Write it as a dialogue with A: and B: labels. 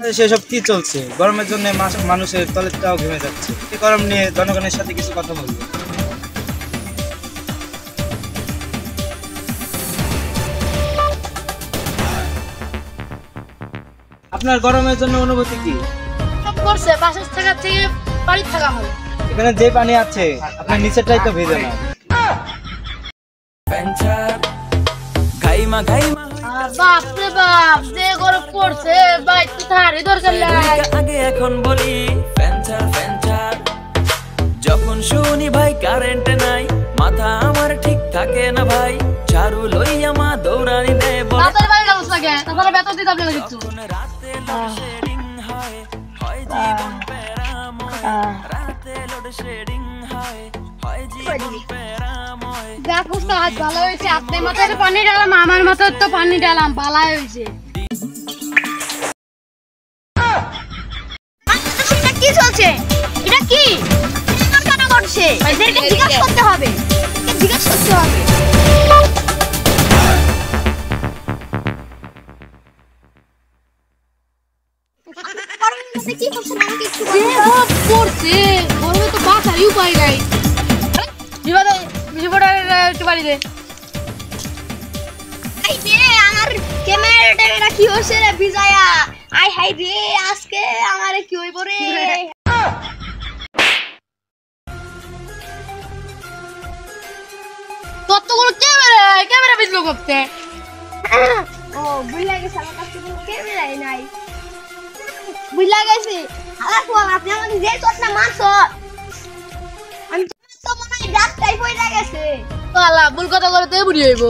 A: সেসব কি চলছে? গরমের জন্য মানুষের তলেরটাও ঘেমে যাচ্ছে। এই গরম নিয়ে জনগণের সাথে কিছু কথা বলবো। আপনার গরমের জন্য অনুভূতি কি?
B: করছে বাসের থাকার থেকে বাড়ি থাকা ভালো।
A: এখানে যে পানি আছে আপনার নিচেরটাই তো ভেজে না।
B: বাপ রে বাপ, যে গরম পড়ছে ভাই, তুই থারি দরকার নাই।
C: আগে এখন বলি ফ্যানচার ফ্যানচার, যখন শুনি ভাই কারেন্ট নাই, মাথা আমার ঠিক থাকে না ভাই, ঝাড়ু লইয়া মা দৌড়ানি দেয় বলে
B: তাদের বাড়ি যাবো লাগে, তাদের বেতন দিতে হবে না কিছু।
C: রাতে লোডশেডিং হয়, হয় জীবন প্যারাময়, রাতে লোডশেডিং হয়, হয় জীবন প্যারাময়।
B: দেখুস তো আজ ভালো হয়েছে, আপনার মাথায় পানি ডালাম, আমার মাথায় তো পানি ডালাম, ভালো হয়েছে। কি চলছে? এটা কি কেন করছে? এদেরকে জিজ্ঞাসা করতে হবে, জিজ্ঞাসা করতে হবে। কি করছেন আমাকে একটু বলুন। পড়ছে গরমে তো বাঁচারই উপায় নাই। বিবাদে বিপদের একটু বাড়ি দে। আই রে আমার ক্যামেরাটা কি হইছে রে ভিজায়া। আই হাই রে আজকে আমারে কি হইব রে। কতগুলো ক্যামেরা ভিজলো করতে। ও বুঝলা গেছে, আমার কাছে কোনো ক্যামেরাই নাই। বুঝলা গেছে হালা কোন আপনি আমাদের যে চটনা মারছো, আমি তো মনে হয় ডাক্তারই কইরা গেছে। তো আলা ভুল কথা করে তো বুড়ি হইব।